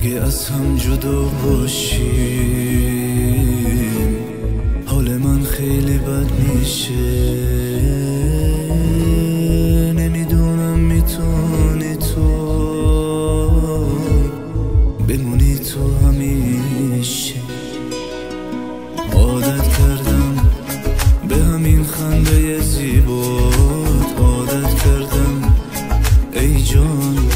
اگه از هم جدا باشیم حال من خیلی بد میشه. نمیدونم میتونی تو بمونی تو همیشه. عادت کردم به همین خنده زیبات، عادت کردم ای جان